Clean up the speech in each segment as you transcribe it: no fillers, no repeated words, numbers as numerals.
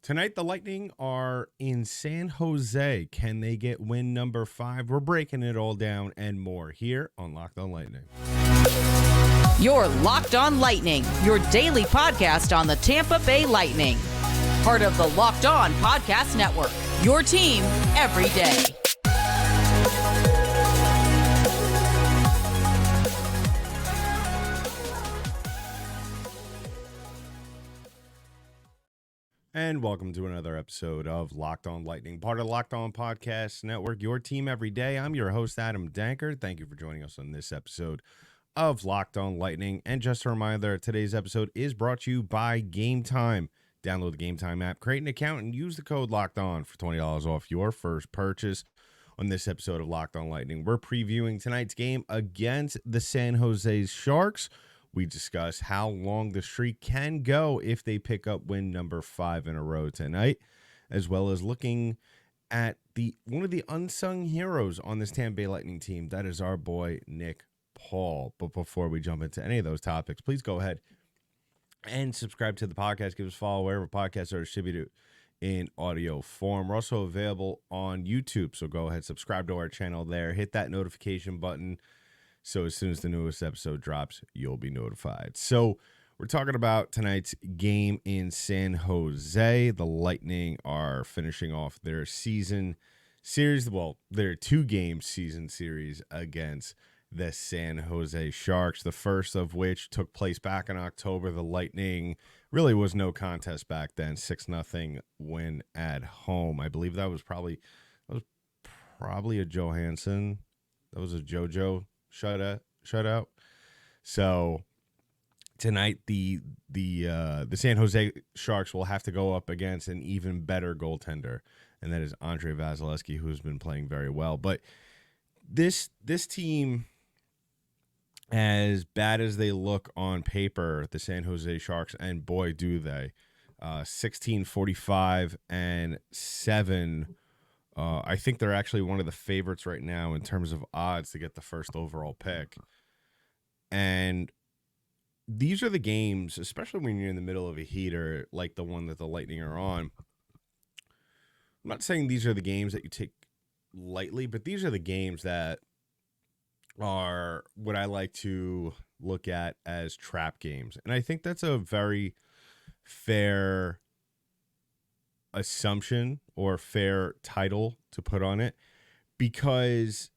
Tonight, the Lightning are in San Jose. Can they get win number 5? We're breaking it all down and more here on Locked On Lightning. You're Locked On Lightning, your daily podcast on the Tampa Bay Lightning. Part of the Locked On Podcast Network, your team every day. And welcome to another episode of Locked On Lightning, part of the Locked On Podcast Network, your team every day. I'm your host, Adam Danker. Thank you for joining us on this episode of Locked On Lightning. And just a reminder, today's episode is brought to you by Game Time. Download the Game Time app, create an account, and use the code Locked On for $20 off your first purchase. On this episode of Locked On Lightning, we're previewing tonight's game against the San Jose Sharks. We discuss how long the streak can go if they pick up win number 5 in a row tonight, as well as looking at one of the unsung heroes on this Tampa Bay Lightning team. That is our boy, Nick Paul. But before we jump into any of those topics, please go ahead and subscribe to the podcast. Give us a follow wherever podcasts are distributed in audio form. We're also available on YouTube, so go ahead, subscribe to our channel there. Hit that notification button, so as soon as the newest episode drops, you'll be notified. So we're talking about tonight's game in San Jose. The Lightning are finishing off their season series, their 2-game season series against the San Jose Sharks, the first of which took place back in October. The Lightning really was no contest back then, 6-0 win at home. I believe that was probably a Johansson. That was a JoJo shutout. So tonight the San Jose Sharks will have to go up against an even better goaltender, and that is Andrei Vasilevskiy, who's been playing very well. But this team, as bad as they look on paper, the San Jose Sharks, and boy do they, 16-45-7. I think they're actually one of the favorites right now in terms of odds to get the first overall pick. And these are the games, especially when you're in the middle of a heater like the one that the Lightning are on. I'm not saying these are the games that you take lightly, but these are the games that are what I like to look at as trap games. And I think that's a very fair assumption or fair title to put on it, because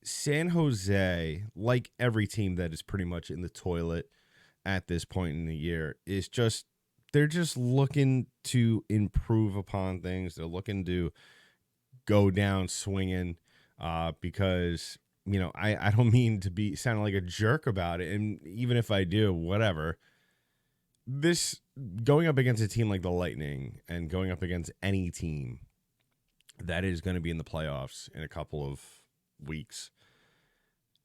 San Jose, like every team that is pretty much in the toilet at this point in the year, they're just looking to improve upon things. They're looking to go down swinging, because I don't mean to be sounding like a jerk about it, and even if I do, whatever. This going up against a team like the Lightning and going up against any team that is going to be in the playoffs in a couple of weeks,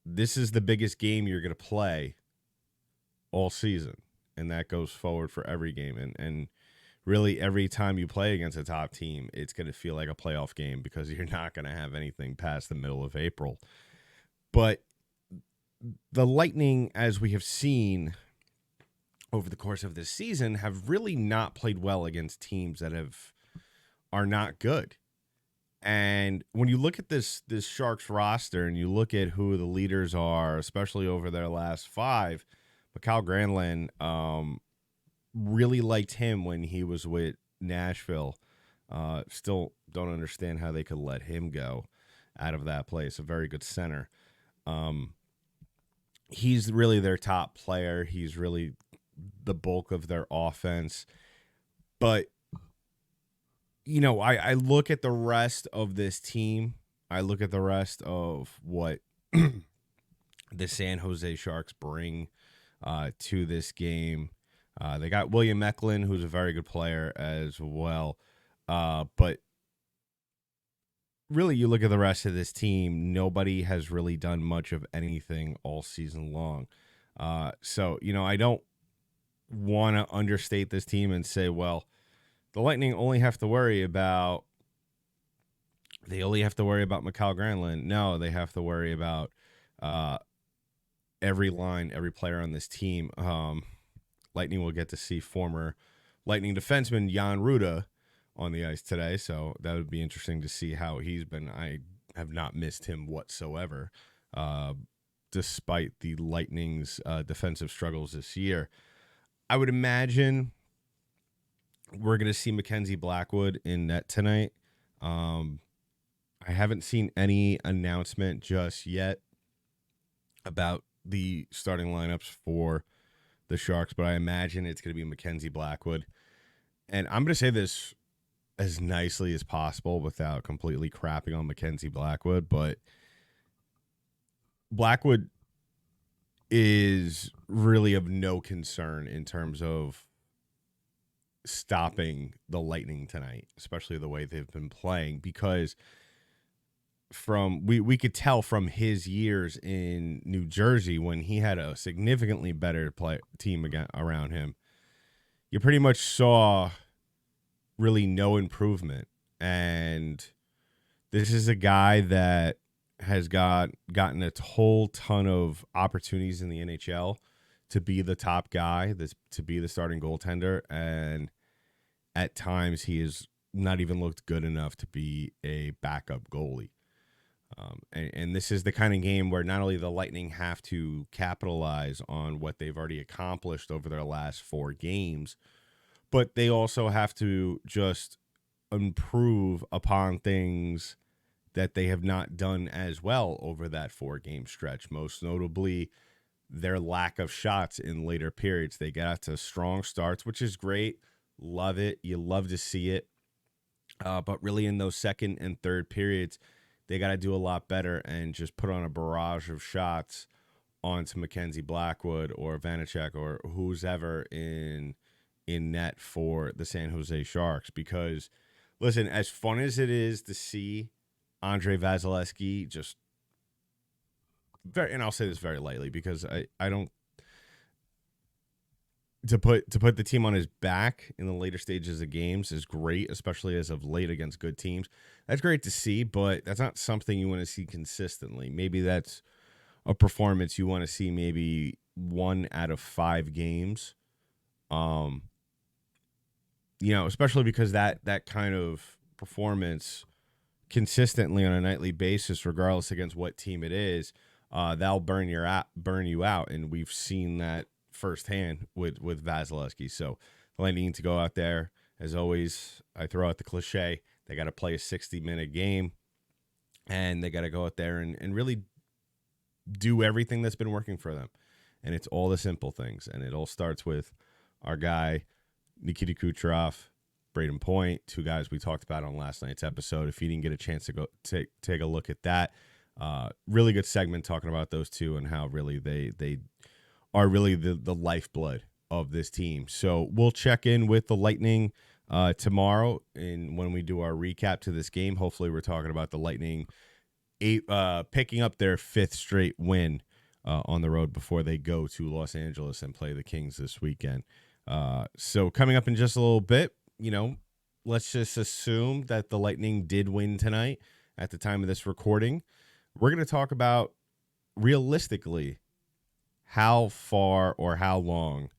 this is the biggest game you're going to play all season, and that goes forward for every game. And really, every time you play against a top team, it's going to feel like a playoff game, because you're not going to have anything past the middle of April. But the Lightning, as we have seen over the course of this season, have really not played well against teams that are not good. And when you look at this Sharks roster and you look at who the leaders are, especially over their last 5, Mikael Granlund, really liked him when he was with Nashville. Still don't understand how they could let him go out of that place. A very good center. He's really their top player. He's really the bulk of their offense. But, I look at the rest of this team. I look at the rest of what the San Jose Sharks bring to this game. They got William Eklund, who's a very good player as well. But really, you look at the rest of this team, nobody has really done much of anything all season long. So, I don't want to understate this team and say, well, the Lightning only have to worry about Mikael Granlund. No, they have to worry about every player on this team. Lightning will get to see former Lightning defenseman Jan Rutta on the ice today, so that would be interesting to see how he's been. I have not missed him whatsoever, despite the Lightning's defensive struggles this year. I would imagine we're going to see Mackenzie Blackwood in net tonight. I haven't seen any announcement just yet about the starting lineups for the Sharks, but I imagine it's going to be Mackenzie Blackwood. And I'm going to say this as nicely as possible without completely crapping on Mackenzie Blackwood, but Blackwood is really of no concern in terms of stopping the Lightning tonight, especially the way they've been playing, because we could tell from his years in New Jersey when he had a significantly better team around him, you pretty much saw really no improvement. And this is a guy that has gotten a whole ton of opportunities in the NHL to be the top guy, to be the starting goaltender, and at times he has not even looked good enough to be a backup goalie. And this is the kind of game where not only the Lightning have to capitalize on what they've already accomplished over their last 4 games, but they also have to just improve upon things that they have not done as well over that 4-game stretch, most notably their lack of shots in later periods. They got to strong starts, which is great. Love it. You love to see it. But really in those second and third periods, they got to do a lot better and just put on a barrage of shots onto Mackenzie Blackwood or Vanacek or who's ever in net for the San Jose Sharks. Because, listen, as fun as it is to see Andrei Vasilevsky just and I'll say this very lightly because I don't, to put the team on his back in the later stages of games is great, especially as of late against good teams. That's great to see, but that's not something you want to see consistently. Maybe that's a performance you want to see maybe 1 out of 5 games. Especially because that kind of performance consistently on a nightly basis, regardless against what team it is, that'll burn you out, and we've seen that firsthand with Vasilevsky. So the Lightning need to go out there. As always, I throw out the cliche. They got to play a 60-minute game, and they got to go out there and really do everything that's been working for them. And it's all the simple things. And it all starts with our guy, Nikita Kucherov, Braden Point, 2 guys we talked about on last night's episode. If you didn't get a chance to go take a look at that, really good segment talking about those 2 and how really they are really the lifeblood of this team. So we'll check in with the Lightning tomorrow, and when we do our recap to this game, hopefully we're talking about the Lightning picking up their 5th straight win on the road before they go to Los Angeles and play the Kings this weekend. So coming up in just a little bit, let's just assume that the Lightning did win tonight at the time of this recording. We're going to talk about realistically how far or how long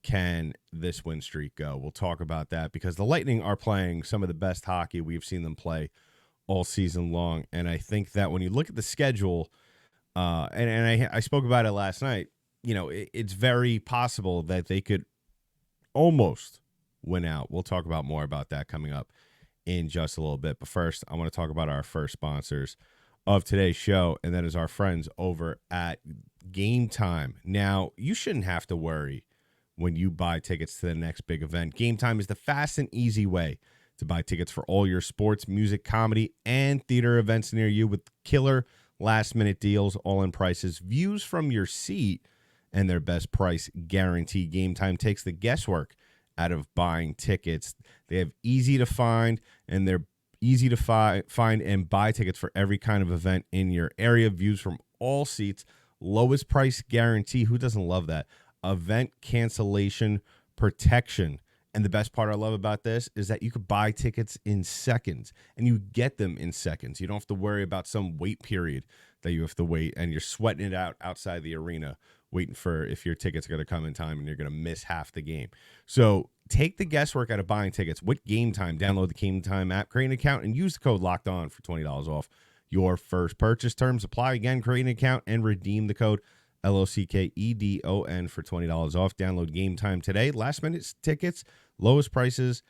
can this win streak go. We'll talk about that because the Lightning are playing some of the best hockey we've seen them play all season long. And I think that when you look at the schedule, and I spoke about it last night, it's very possible that they could almost win out. We'll talk about more about that coming up in just a little bit. But first, I want to talk about our first sponsors of today's show, and that is our friends over at Game Time. Now, you shouldn't have to worry when you buy tickets to the next big event. Game Time is the fast and easy way to buy tickets for all your sports, music, comedy, and theater events near you with killer last-minute deals, all-in prices, views from your seat, and their best price guarantee. Game Time takes the guesswork out of buying tickets. They have easy to find, and they're easy to find and buy tickets for every kind of event in your area. Views from all seats, lowest price guarantee. Who doesn't love that? Event cancellation protection. And the best part I love about this is that you could buy tickets in seconds, and you get them in seconds. You don't have to worry about some wait period that you have to wait, and you're sweating it out outside the arena waiting for if your tickets are going to come in time and you're going to miss half the game. So take the guesswork out of buying tickets with Game Time. Download the Game Time app, create an account, and use the code Locked On for $20 off your first purchase. Terms apply. Again, create an account and redeem the code LOCKEDON for $20 off. Download Game Time today. Last minute tickets, lowest prices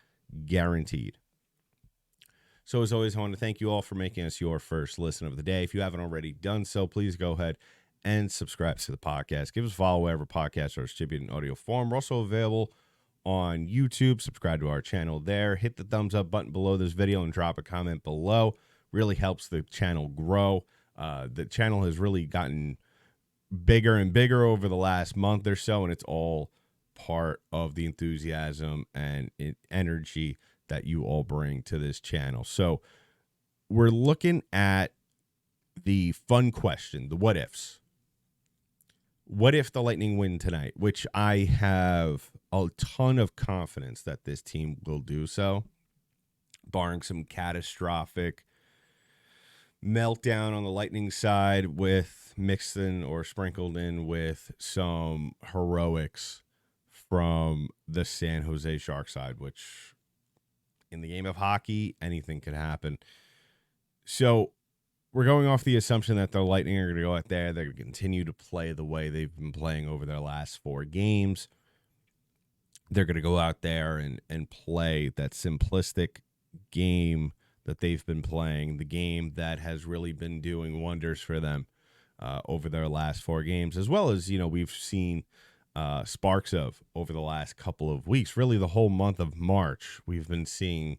guaranteed. So as always, I want to thank you all for making us your first listen of the day. If you haven't already done so, please go ahead and subscribe to the podcast. Give us a follow wherever podcasts are distributed in audio form. We're also available on YouTube. Subscribe to our channel there. Hit the thumbs up button below this video and drop a comment below. Really helps the channel grow. The channel has really gotten bigger and bigger over the last month or so, and it's all part of the enthusiasm and energy that you all bring to this channel. So we're looking at the fun question, the what ifs. What if the Lightning win tonight? Which I have a ton of confidence that this team will do so, barring some catastrophic meltdown on the Lightning side with mixed in or sprinkled in with some heroics from the San Jose Sharks side, which in the game of hockey, anything could happen. So we're going off the assumption that the Lightning are going to go out there. They're going to continue to play the way they've been playing over their last 4 games. They're going to go out there and play that simplistic game that they've been playing, the game that has really been doing wonders for them over their last 4 games, as well as, we've seen sparks of over the last couple of weeks. Really, the whole month of March, we've been seeing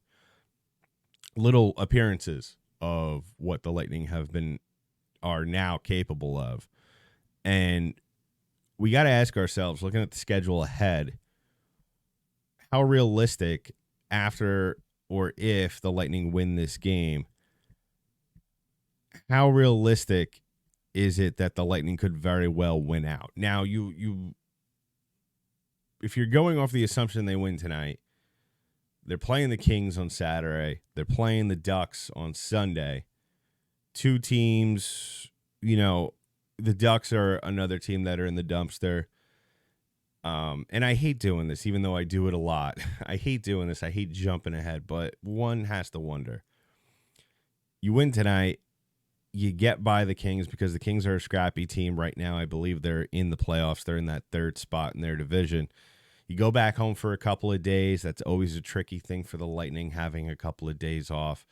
little appearances of what the Lightning are now capable of. And we got to ask ourselves, looking at the schedule ahead, how realistic after or if the Lightning win this game, how realistic is it that the Lightning could very well win out? Now, if you're going off the assumption they win tonight, they're playing the Kings on Saturday. They're playing the Ducks on Sunday. 2 teams, the Ducks are another team that are in the dumpster. And I hate doing this, even though I do it a lot. I hate doing this. I hate jumping ahead, but one has to wonder. You win tonight, you get by the Kings because the Kings are a scrappy team right now. I believe they're in the playoffs. They're in that 3rd spot in their division. You go back home for a couple of days. That's always a tricky thing for the Lightning, having a couple of days off.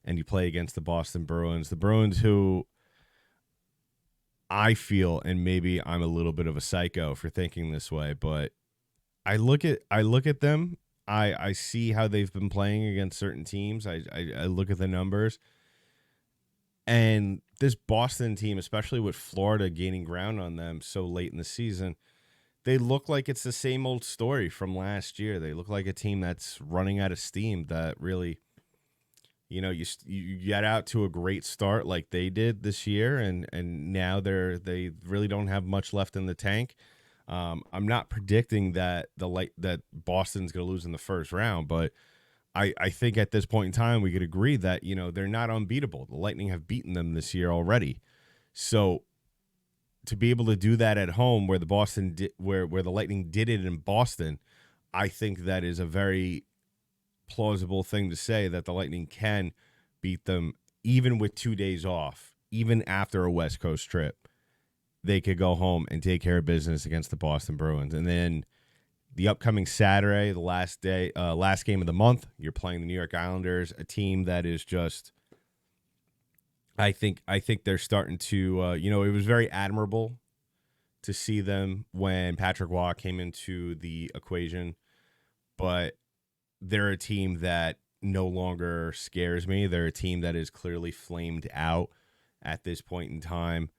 And you play against the Boston Bruins. The Bruins who I feel, and maybe I'm a little bit of a psycho for thinking this way, but I look at them. I see how they've been playing against certain teams. I look at the numbers. And this Boston team, especially with Florida gaining ground on them so late in the season, they look like it's the same old story from last year. They look like a team that's running out of steam, that really, you get out to a great start like they did this year, and now they really don't have much left in the tank. I'm not predicting that that Boston's going to lose in the first round, but I think at this point in time we could agree that they're not unbeatable. The Lightning have beaten them this year already, so to be able to do that at home, where where the Lightning did it in Boston, I think that is a very plausible thing to say, that the Lightning can beat them even with 2 days off, even after a West Coast trip. They could go home and take care of business against the Boston Bruins. And then the upcoming Saturday, the last game of the month, you're playing the New York Islanders, a team that is just, I think they're starting to, it was very admirable to see them when Patrick Waugh came into the equation, but they're a team that no longer scares me. They're a team that is clearly flamed out at this point in time.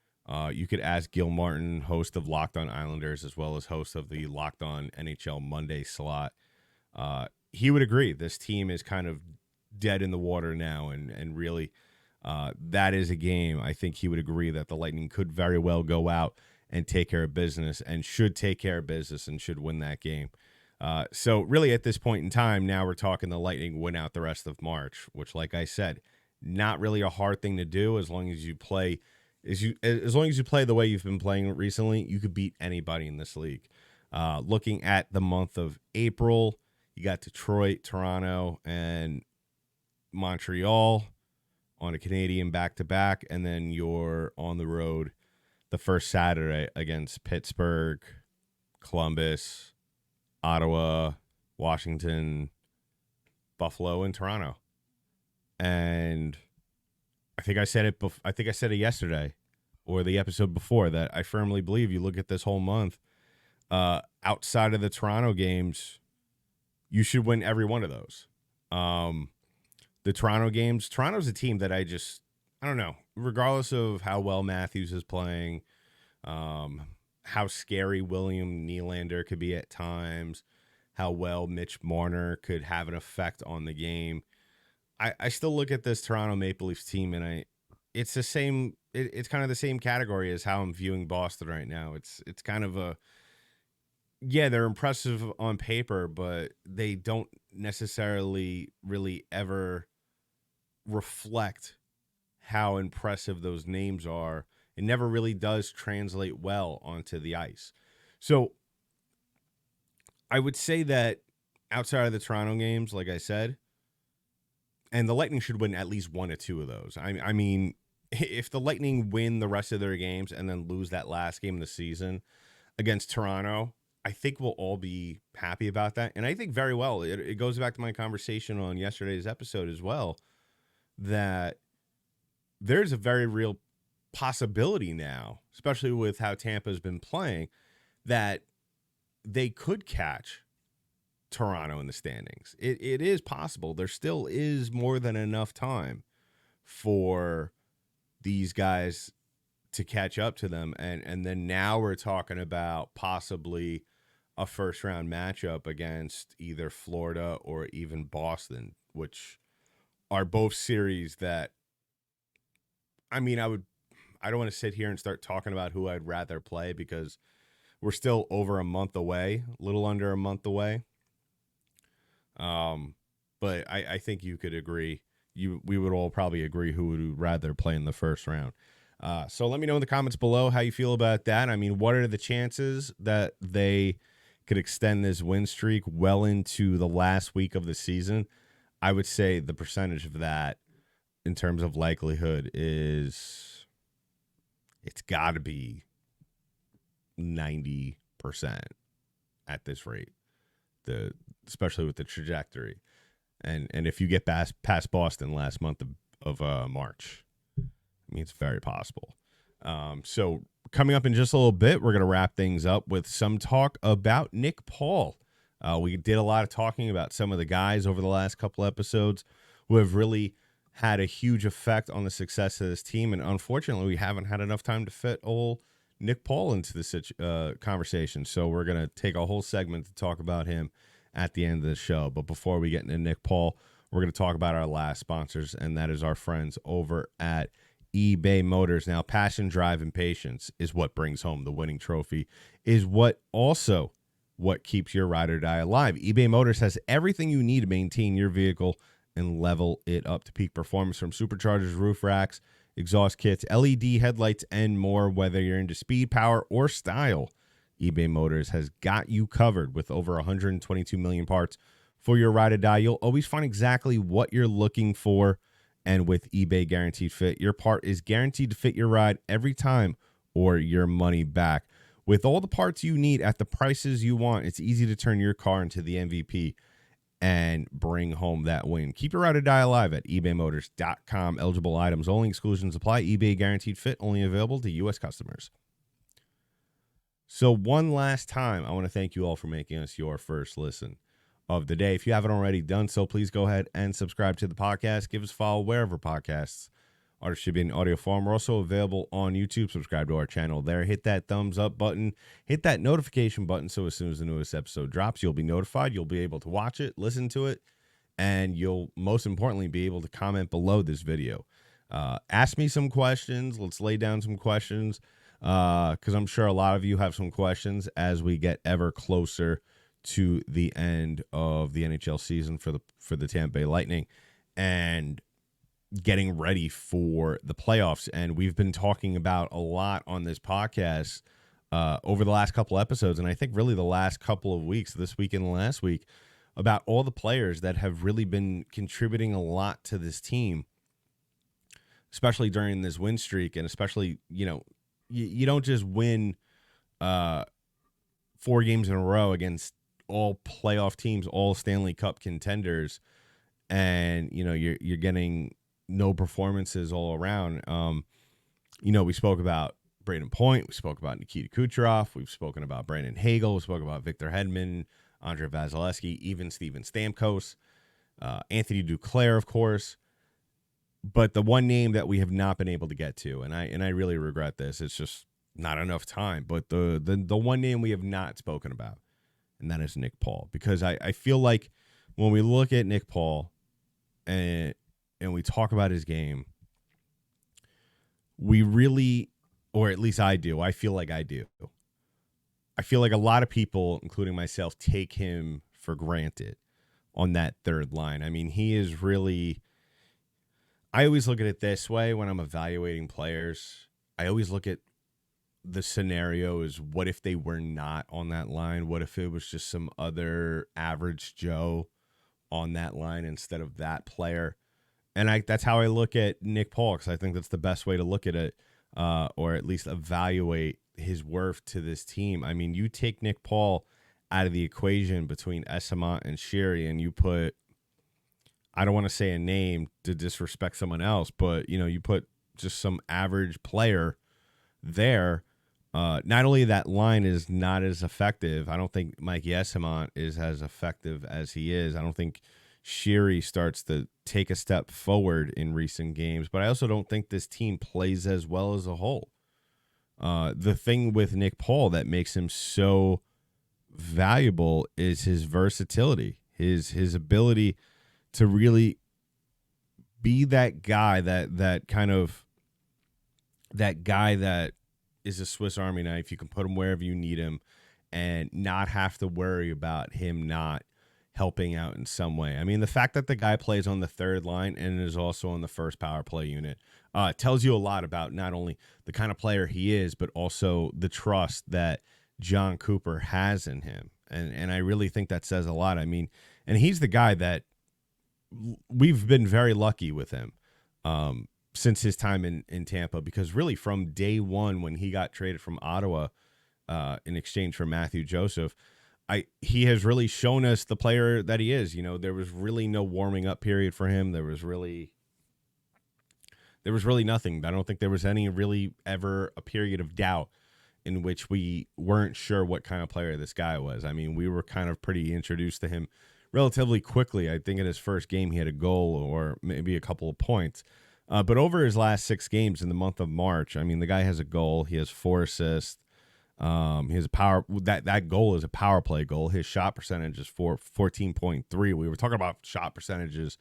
You could ask Gil Martin, host of Locked On Islanders, as well as host of the Locked On NHL Monday slot. He would agree. This team is kind of dead in the water now, and really that is a game. I think he would agree that the Lightning could very well go out and take care of business, and should take care of business, and should win that game. So really at this point in time, now we're talking the Lightning win out the rest of March, which, like I said, not really a hard thing to do as long as you play as long as you play the way you've been playing recently, you could beat anybody in this league. Looking at the month of April, you got Detroit, Toronto, and Montreal on a Canadian back-to-back, and then you're on the road the first Saturday against Pittsburgh, Columbus, Ottawa, Washington, Buffalo, and Toronto. And I think I said it. I think I said it yesterday or the episode before that I firmly believe you look at this whole month. Outside of the Toronto games, you should win every one of those. The Toronto games, Toronto's a team that I don't know. Regardless of how well Matthews is playing, how scary William Nylander could be at times, how well Mitch Marner could have an effect on the game. I still look at this Toronto Maple Leafs team, and it's the same. It's kind of the same category as how I'm viewing Boston right now. It's kind of they're impressive on paper, but they don't necessarily really ever reflect how impressive those names are. It never really does translate well onto the ice. So I would say that outside of the Toronto games, like I said, and the Lightning should win at least one or two of those. I mean, if the Lightning win the rest of their games and then lose that last game of the season against Toronto, I think we'll all be happy about that. And I think very well, it goes back to my conversation on yesterday's episode as well, that there's a very real possibility now, especially with how Tampa's been playing, that they could catch Toronto in the standings. It is possible. There still is more than enough time for these guys to catch up to them. And then now we're talking about possibly a first round matchup against either Florida or even Boston, which are both series that, I mean, I don't want to sit here and start talking about who I'd rather play because we're still over a month away, a little under a month away. But I think you could agree. We would all probably agree who would rather play in the first round. So let me know in the comments below how you feel about that. I mean, what are the chances that they could extend this win streak well into the last week of the season? I would say the percentage of that in terms of likelihood it's got to be 90% at this rate, especially with the trajectory. And if you get past Boston last month of March, I mean, it's very possible. So coming up in just a little bit, we're going to wrap things up with some talk about Nick Paul. We did a lot of talking about some of the guys over the last couple episodes who have really had a huge effect on the success of this team. And unfortunately, we haven't had enough time to fit old Nick Paul into this conversation. So we're going to take a whole segment to talk about him at the end of the show. But before we get into Nick Paul, we're going to talk about our last sponsors, and that is our friends over at eBay Motors. Now, passion, drive, and patience is what brings home the winning trophy, is what keeps your ride or die alive. eBay Motors has everything you need to maintain your vehicle and level it up to peak performance, from superchargers, roof racks, exhaust kits, LED headlights, and more. Whether you're into speed, power, or style, eBay Motors has got you covered with over 122 million parts for your ride or die. You'll always find exactly what you're looking for. And with eBay Guaranteed Fit, your part is guaranteed to fit your ride every time or your money back. With all the parts you need at the prices you want, it's easy to turn your car into the MVP and bring home that win. Keep your ride or die alive at ebaymotors.com. Eligible items only. Exclusions apply. eBay Guaranteed Fit only available to U.S. customers. So one last time, I want to thank you all for making us your first listen of the day. If you haven't already done so, please go ahead and subscribe to the podcast. Give us a follow wherever podcasts are distributed in audio form. We're also available on YouTube. Subscribe to our channel there. Hit that thumbs up button. Hit that notification button so as soon as the newest episode drops, you'll be notified. You'll be able to watch it, listen to it, and you'll most importantly be able to comment below this video. Ask me some questions. Let's lay down some questions because I'm sure a lot of you have some questions as we get ever closer to the end of the NHL season for the Tampa Bay Lightning. And getting ready for the playoffs. And we've been talking about a lot on this podcast over the last couple episodes, and I think really the last couple of weeks, this week and last week, about all the players that have really been contributing a lot to this team, especially during this win streak. And especially, you don't just win 4 games in a row against all playoff teams, all Stanley Cup contenders, and you're getting no performances all around. We spoke about Braden Point, we spoke about Nikita Kucherov, we've spoken about Brandon Hagel, we spoke about Victor Hedman, Andre Vasilevsky, even Steven Stamkos, Anthony Duclair, of course. But the one name that we have not been able to get to, and I really regret this, it's just not enough time, but the one name we have not spoken about, and that is Nick Paul. Because I feel like when we look at Nick Paul and we talk about his game, we really, or at least I do, I feel like I do. I feel like a lot of people, including myself, take him for granted on that third line. I mean, he is really, I always look at it this way when I'm evaluating players. I always look at the scenario as, what if they were not on that line? What if it was just some other average Joe on that line instead of that player? And that's how I look at Nick Paul, because I think that's the best way to look at it, or at least evaluate his worth to this team. I mean, you take Nick Paul out of the equation between Esamont and Sherry, and you put, I don't want to say a name to disrespect someone else, but you put just some average player there. Not only that line is not as effective. I don't think Mikey Esamont is as effective as he is. I don't think Sherry starts to take a step forward in recent games, but I also don't think this team plays as well as a whole. The thing with Nick Paul that makes him so valuable is his versatility, his ability to really be that guy that is a Swiss Army knife. You can put him wherever you need him and not have to worry about him not helping out in some way. I mean, the fact that the guy plays on the third line and is also on the first power play unit tells you a lot about not only the kind of player he is, but also the trust that John Cooper has in him. And I really think that says a lot. I mean, and he's the guy that we've been very lucky with him since his time in Tampa, because really from day one when he got traded from Ottawa in exchange for Matthew Joseph, he has really shown us the player that he is. There was really no warming up period for him. There was really nothing. I don't think there was any really ever a period of doubt in which we weren't sure what kind of player this guy was. I mean, we were kind of pretty introduced to him relatively quickly. I think in his first game he had a goal or maybe a couple of points. But over his last 6 games in the month of March, I mean, the guy has a goal. He has 4 assists. He has a power. That goal is a power play goal. His shot percentage is 14.3. We were talking about shot percentages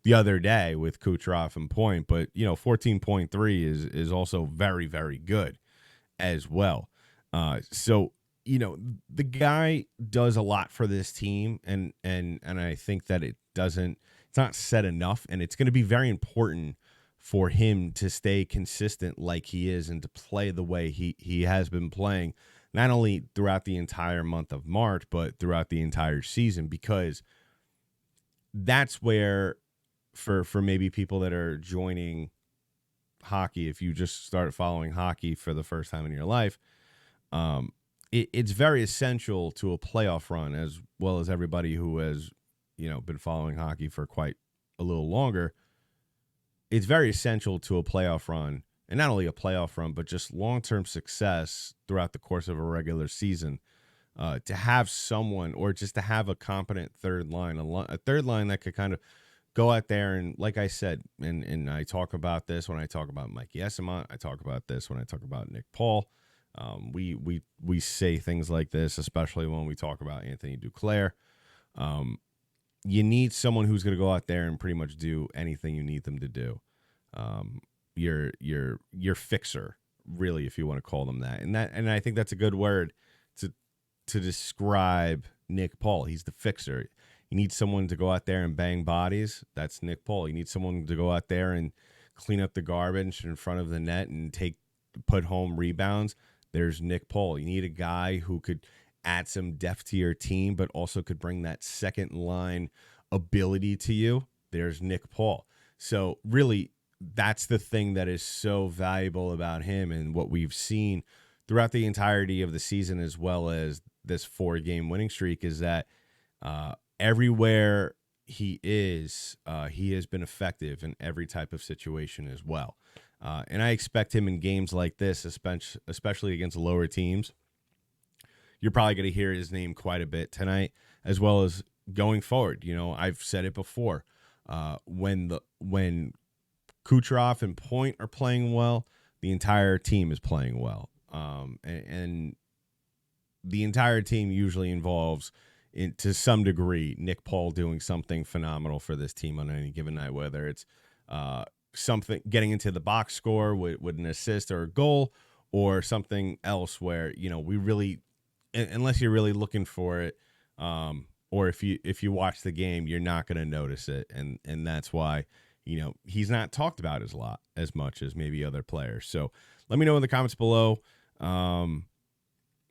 the other day with Kucherov and Point, but 14.3 is also very, very good as well. So the guy does a lot for this team, and I think that it's not said enough, and it's going to be very important for him to stay consistent like he is and to play the way he has been playing, not only throughout the entire month of March, but throughout the entire season, because that's where, for maybe people that are joining hockey, if you just started following hockey for the first time in your life, it's very essential to a playoff run, as well as everybody who has been following hockey for quite a little longer. It's very essential to a playoff run, and not only a playoff run, but just long-term success throughout the course of a regular season, to have someone, or just to have a competent third line, a third line that could kind of go out there and, like I said, and I talk about this when I talk about Mikey Esamont, I talk about this when I talk about Nick Paul. We say things like this, especially when we talk about Anthony Duclair. You need someone who's going to go out there and pretty much do anything you need them to do. Your fixer, really, if you want to call them that. And I think that's a good word to describe Nick Paul. He's the fixer. You need someone to go out there and bang bodies. That's Nick Pohl. You need someone to go out there and clean up the garbage in front of the net and put home rebounds. There's Nick Pohl. You need a guy who could add some depth to your team, but also could bring that second line ability to you. There's Nick Pohl. So really, that's the thing that is so valuable about him and what we've seen throughout the entirety of the season, as well as this 4-game winning streak, is that everywhere he has been effective in every type of situation as well. And I expect him in games like this, especially against lower teams. You're probably going to hear his name quite a bit tonight, as well as going forward. You know, I've said it before. When Kucherov and Point are playing well, the entire team is playing well. And the entire team usually involves, to some degree, Nick Pohl doing something phenomenal for this team on any given night, whether it's something getting into the box score with an assist or a goal, or something else where, you know, we really, unless you're really looking for it, or if you watch the game, you're not going to notice it. And that's why, you know, he's not talked about as much as maybe other players. So let me know in the comments below.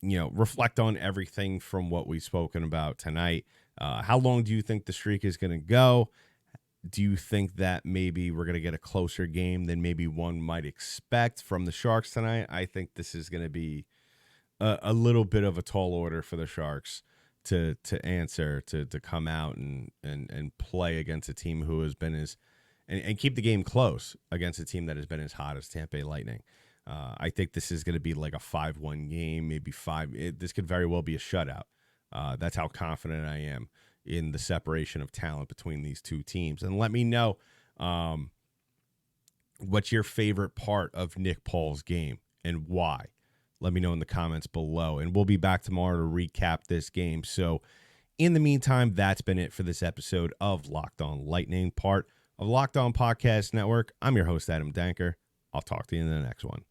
You know, reflect on everything from what we've spoken about tonight. How long do you think the streak is going to go? Do you think that maybe we're going to get a closer game than maybe one might expect from the Sharks tonight? I think this is going to be a little bit of a tall order for the Sharks to answer, to come out and play against a team who has been and keep the game close against a team that has been as hot as Tampa Bay Lightning. I think this is going to be like a 5-1 game, maybe 5. This could very well be a shutout. That's how confident I am in the separation of talent between these two teams. And let me know what's your favorite part of Nick Pohl's game and why. Let me know in the comments below. And we'll be back tomorrow to recap this game. So in the meantime, that's been it for this episode of Locked On Lightning, part of Locked On Podcast Network. I'm your host, Adam Danker. I'll talk to you in the next one.